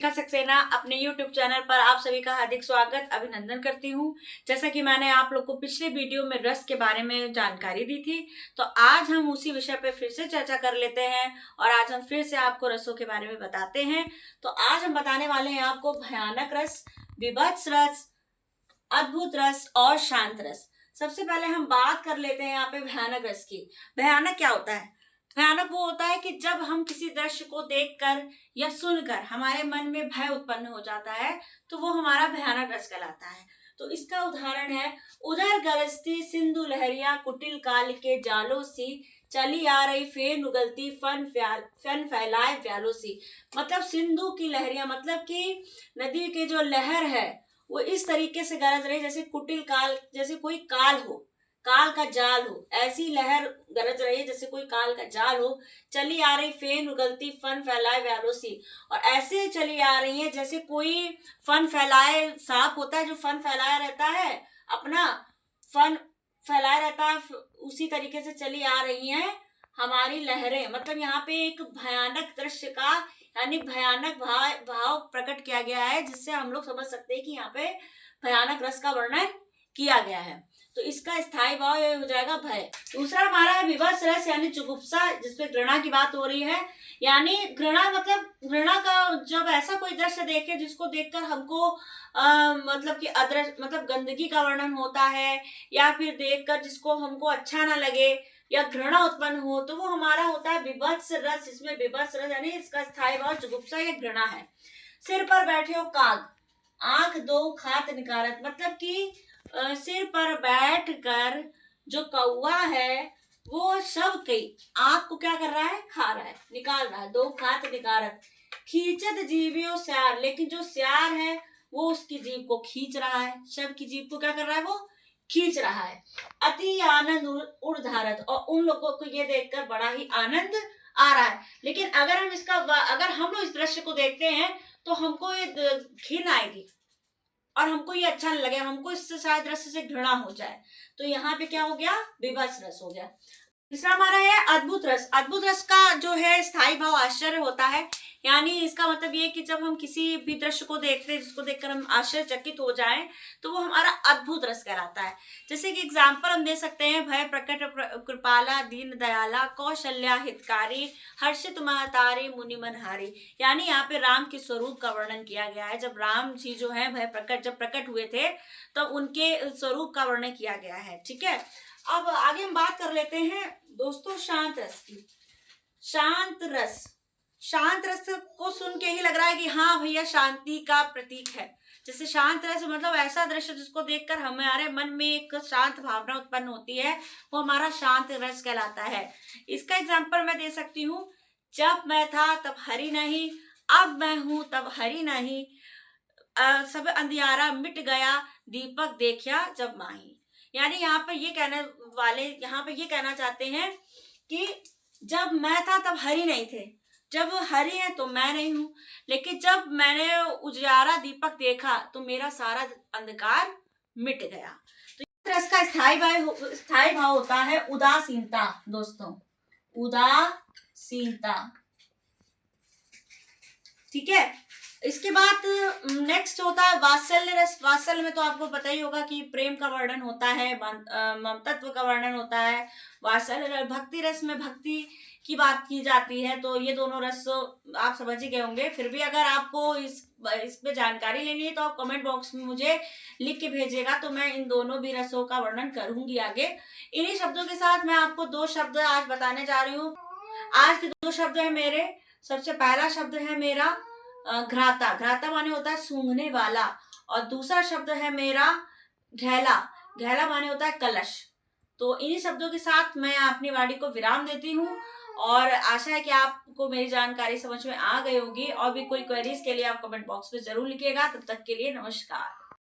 सक्सेना अपने YouTube channel पर आप सभी का हार्दिक स्वागत अभिनंदन करती हूँ। जैसा कि मैंने आप लोग को पिछले वीडियो में रस के बारे में जानकारी दी थी, तो आज हम उसी विषय पर फिर से चर्चा कर लेते हैं और आज हम फिर से आपको रसों के बारे में बताते हैं। तो आज हम बताने वाले हैं आपको भयानक रस, विभत्स रस, अद्भुत रस और शांत रस। सबसे पहले हम बात कर लेते हैं यहाँ पे भयानक रस की। भयानक क्या होता है? भयानक वो होता है कि जब हम किसी दृश्य को देखकर या सुनकर हमारे मन में भय उत्पन्न हो जाता है, तो वो हमारा भयानक रस कहलाता है। तो इसका उदाहरण है, उधर गरजती सिंधु लहरिया कुटिल काल के जालों सी, चली आ रही फेर उगलती फन फैलाए व्यालों सी। मतलब सिंधु की लहरिया, मतलब कि नदी के जो लहर है वो इस तरीके से गरज रही जैसे कुटिल काल, जैसे कोई काल हो, काल का जाल हो, ऐसी लहर गरज रही है जैसे कोई काल का जाल हो। चली आ रही फेन उगलती फन फैलाए व्यालों सी, और ऐसे चली आ रही है जैसे कोई फन फैलाए सांप होता है जो फन फैलाया रहता है, अपना फन फैलाया रहता है, उसी तरीके से चली आ रही हैं हमारी लहरें। मतलब यहाँ पे एक भयानक दृश्य का यानी भयानक भाव प्रकट किया गया है, जिससे हम लोग समझ सकते हैं कि यहाँ पे भयानक रस का वर्णन किया गया है। तो इसका स्थायी भाव ये हो जाएगा भय। दूसरा हमारा है विभत्स रस यानी जुगुप्सा, जिसपे घृणा की बात हो रही है। यानी घृणा मतलब घृणा का जब ऐसा कोई दृश्य देखे जिसको देखकर हमको मतलब कि अदृश्य मतलब गंदगी का वर्णन होता है, या फिर देखकर जिसको हमको अच्छा ना लगे या घृणा उत्पन्न हो, तो वो हमारा होता है विभत्स रस। इसमें विभत्स रस यानी इसका स्थायी भाव जुगुप्सा या घृणा है। सिर पर बैठे हो काग, आंख दो खात निकारत, मतलब कि सिर पर बैठकर जो कौवा है वो सब कई आंख को क्या कर रहा है, खा रहा है, निकाल रहा है। दो खात निकारत, खींचत जीवियो स्यार, लेकिन जो स्यार है वो उसकी जीभ को खींच रहा है, शव की जीभ को क्या कर रहा है, वो खींच रहा है। अति आनंद उर्धारत, और उन लोगों को ये देखकर बड़ा ही आनंद आ रहा है। लेकिन अगर हम लोग इस दृश्य को देखते हैं तो हमको ये घिन आएगी और हमको ये अच्छा नहीं लगे, हमको इससे शायद दृश्य से घृणा हो जाए। तो यहाँ पे क्या हो गया, विभत्स रस हो गया। तीसरा हमारा है अद्भुत रस। अद्भुत रस का जो है स्थायी भाव आश्चर्य होता है। यानी इसका मतलब ये कि जब हम किसी भी दृश्य को देखते हैं जिसको देखकर हम आश्चर्यचकित हो जाएं, तो वो हमारा अद्भुत रस कहलाता है। जैसे कि एग्जाम्पल हम दे सकते हैं, भय प्रकट कृपाला दीन दयाला कौशल्या हितकारी हर्षित महतारी मुनि मनहारी। यानी यहाँ पे राम के स्वरूप का वर्णन किया गया है। जब राम जी जो है भय प्रकट जब प्रकट हुए थे तब उनके स्वरूप का वर्णन किया गया है। ठीक है, अब आगे हम बात कर लेते हैं दोस्तों शांत रस की। शांत रस को सुन के ही लग रहा है कि हाँ भैया शांति का प्रतीक है। जैसे शांत रस मतलब ऐसा दृश्य जिसको देखकर हमारे मन में एक शांत भावना उत्पन्न होती है, वो हमारा शांत रस कहलाता है। इसका एग्जाम्पल मैं दे सकती हूँ, जब मैं था तब हरि नहीं, अब मैं हूं तब हरि नहीं, सब अंधियारा मिट गया दीपक देखा जब माही। यानी यहाँ पे ये कहना चाहते हैं कि जब मैं था तब हरि नहीं थे, जब हरि है तो मैं नहीं हूं, लेकिन जब मैंने उजियारा दीपक देखा तो मेरा सारा अंधकार मिट गया। तो रस का स्थायी भाव होता है उदासीनता। दोस्तों उदासीनता, ठीक है। इसके बाद नेक्स्ट होता है वात्सल्य रस। वात्सल्य में तो आपको पता ही होगा कि प्रेम का वर्णन होता है, ममतत्व का वर्णन होता है। वात्सल्य भक्ति रस में भक्ति की बात की जाती है। तो ये दोनों रस आप समझ ही गए होंगे। फिर भी अगर आपको इस पे जानकारी लेनी है तो आप कमेंट बॉक्स में मुझे लिख के भेजिएगा, तो मैं इन दोनों भी रसों का वर्णन करूंगी आगे। इन्हीं शब्दों के साथ मैं आपको दो शब्द आज बताने जा रही हूँ। आज के दो शब्द है मेरे। सबसे पहला शब्द है मेरा घ्राता। घ्राता माने होता है सूंघने वाला। और दूसरा शब्द है मेरा घैला। घैला माने होता है कलश। तो इन्हीं शब्दों के साथ मैं अपनी वाणी को विराम देती हूँ और आशा है कि आपको मेरी जानकारी समझ में आ गई होगी। और भी कोई क्वेरीज के लिए आप कमेंट बॉक्स में जरूर लिखिएगा। तब तक के लिए नमस्कार।